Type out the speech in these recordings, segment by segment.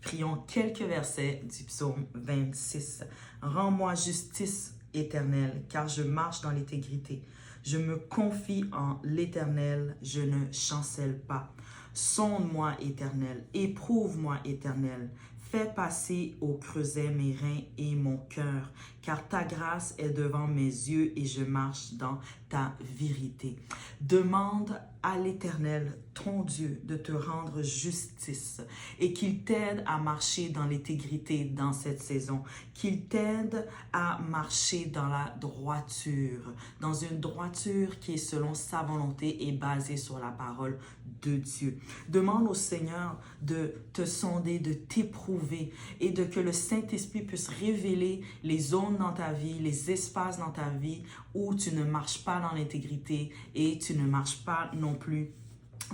Prions quelques versets du psaume 26. Rends-moi justice éternelle, car je marche dans l'intégrité. Je me confie en l'Éternel, je ne chancelle pas. Sonde-moi, Éternel, éprouve-moi, Éternel. Fais passer au creuset mes reins et mon cœur, car ta grâce est devant mes yeux et je marche dans ta vérité. Demande à l'Éternel, ton Dieu, de te rendre justice et qu'il t'aide à marcher dans l'intégrité dans cette saison, qu'il t'aide à marcher dans la droiture, dans une droiture qui est selon sa volonté et basée sur la parole de Dieu. Demande au Seigneur de te sonder, de t'éprouver et de que le Saint-Esprit puisse révéler les zones dans ta vie, les espaces dans ta vie où tu ne marches pas dans l'intégrité et tu ne marches pas non plus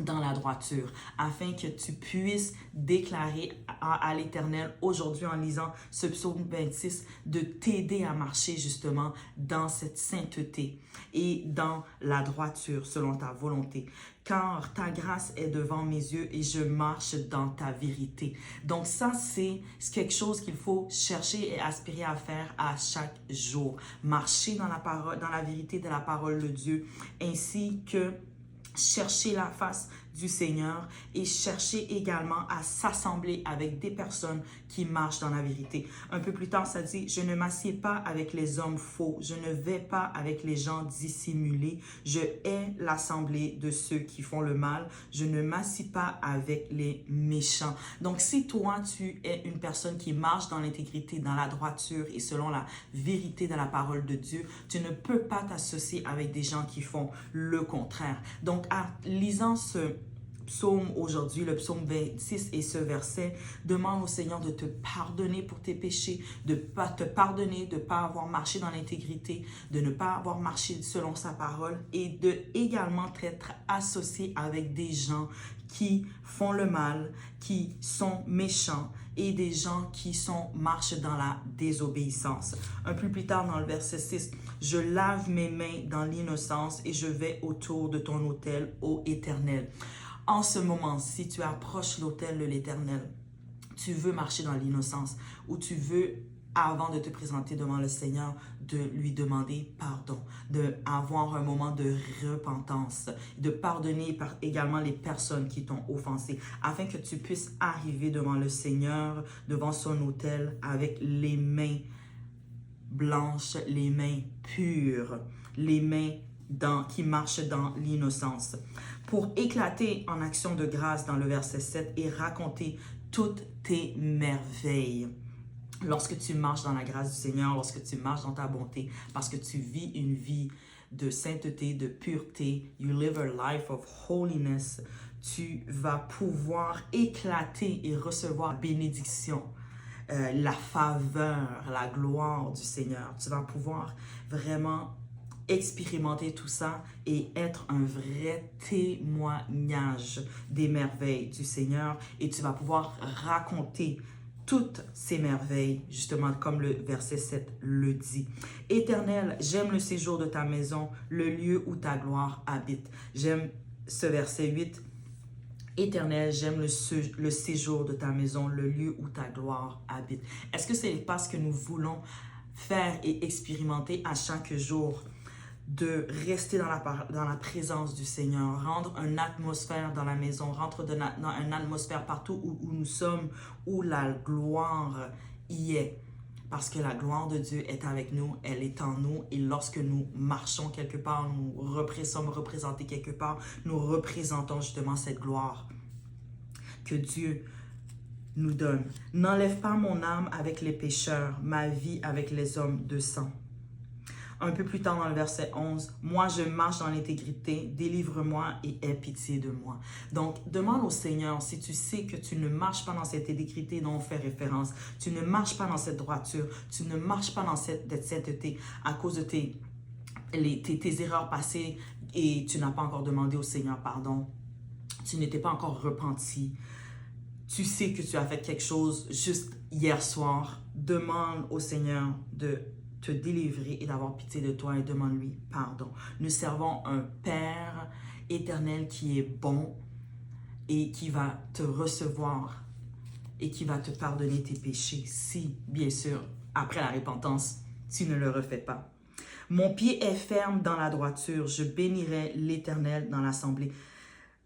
dans la droiture, afin que tu puisses déclarer à l'Éternel aujourd'hui en lisant ce psaume 26 de t'aider à marcher justement dans cette sainteté et dans la droiture selon ta volonté. Car ta grâce est devant mes yeux et je marche dans ta vérité. Donc ça, c'est quelque chose qu'il faut chercher et aspirer à faire à chaque jour. Marcher dans la parole, dans la vérité de la parole de Dieu, ainsi que chercher la face du Seigneur et chercher également à s'assembler avec des personnes qui marchent dans la vérité. Un peu plus tard, ça dit, je ne m'assieds pas avec les hommes faux, je ne vais pas avec les gens dissimulés, je hais l'assemblée de ceux qui font le mal, je ne m'assieds pas avec les méchants. Donc, si toi, tu es une personne qui marche dans l'intégrité, dans la droiture et selon la vérité de la parole de Dieu, tu ne peux pas t'associer avec des gens qui font le contraire. Donc, en lisant ce psaume aujourd'hui, le psaume 26 et ce verset, demande au Seigneur de te pardonner pour tes péchés, de pas te pardonner, de ne pas avoir marché dans l'intégrité, de ne pas avoir marché selon sa parole et de également être associé avec des gens qui font le mal, qui sont méchants et des gens qui marchent dans la désobéissance. Un peu plus tard dans le verset 6, « Je lave mes mains dans l'innocence et je vais autour de ton autel, ô Éternel. » En ce moment, si tu approches l'autel de l'Éternel, tu veux marcher dans l'innocence ou tu veux, avant de te présenter devant le Seigneur, de lui demander pardon, d'avoir un moment de repentance, de pardonner également les personnes qui t'ont offensé, afin que tu puisses arriver devant le Seigneur, devant son autel, avec les mains blanches, les mains pures, les mains qui marchent dans l'innocence. Pour éclater en action de grâce dans le verset 7 et raconter toutes tes merveilles. Lorsque tu marches dans la grâce du Seigneur, lorsque tu marches dans ta bonté, parce que tu vis une vie de sainteté, de pureté, you live a life of holiness, tu vas pouvoir éclater et recevoir la bénédiction, la faveur, la gloire du Seigneur. Tu vas pouvoir vraiment expérimenter tout ça et être un vrai témoignage des merveilles du Seigneur et tu vas pouvoir raconter toutes ces merveilles, justement comme le verset 7 le dit. Éternel, j'aime le séjour de ta maison, le lieu où ta gloire habite. J'aime ce verset 8. Éternel, j'aime le séjour de ta maison, le lieu où ta gloire habite. Est-ce que ce n'est pas ce que nous voulons faire et expérimenter à chaque jour? De rester dans la présence du Seigneur, rendre une atmosphère dans la maison, rendre dans une atmosphère partout où nous sommes, où la gloire y est. Parce que la gloire de Dieu est avec nous, elle est en nous et lorsque nous marchons quelque part, nous sommes représentés quelque part, nous représentons justement cette gloire que Dieu nous donne. N'enlève pas mon âme avec les pécheurs, ma vie avec les hommes de sang. Un peu plus tard dans le verset 11, « Moi, je marche dans l'intégrité, délivre-moi et aie pitié de moi. » Donc, demande au Seigneur, si tu sais que tu ne marches pas dans cette intégrité dont on fait référence, tu ne marches pas dans cette droiture, tu ne marches pas dans cette sainteté à cause de tes erreurs passées et tu n'as pas encore demandé au Seigneur pardon, tu n'étais pas encore repenti, tu sais que tu as fait quelque chose juste hier soir, demande au Seigneur de te délivrer et d'avoir pitié de toi et demande-lui pardon. Nous servons un Père éternel qui est bon et qui va te recevoir et qui va te pardonner tes péchés si, bien sûr, après la repentance, tu ne le refais pas. Mon pied est ferme dans la droiture, je bénirai l'Éternel dans l'assemblée,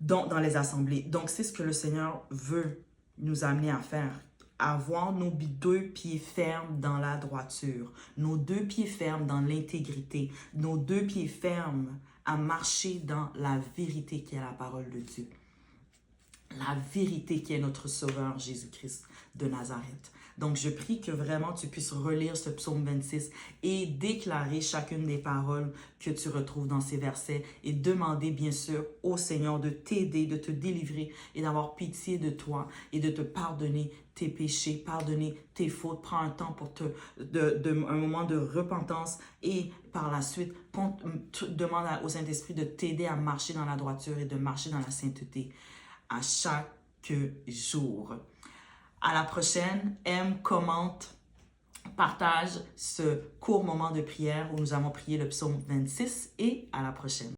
dans les assemblées. Donc, c'est ce que le Seigneur veut nous amener à faire. Avoir nos deux pieds fermes dans la droiture, nos deux pieds fermes dans l'intégrité, nos deux pieds fermes à marcher dans la vérité qui est la parole de Dieu. La vérité qui est notre Sauveur Jésus-Christ de Nazareth. Donc, je prie que vraiment tu puisses relire ce psaume 26 et déclarer chacune des paroles que tu retrouves dans ces versets et demander bien sûr au Seigneur de t'aider, de te délivrer et d'avoir pitié de toi et de te pardonner tes péchés, pardonner tes fautes. Prends un temps pour un moment de repentance et par la suite, demande au Saint-Esprit de t'aider à marcher dans la droiture et de marcher dans la sainteté à chaque jour. À la prochaine, aime, commente, partage ce court moment de prière où nous avons prié le psaume 26 et à la prochaine.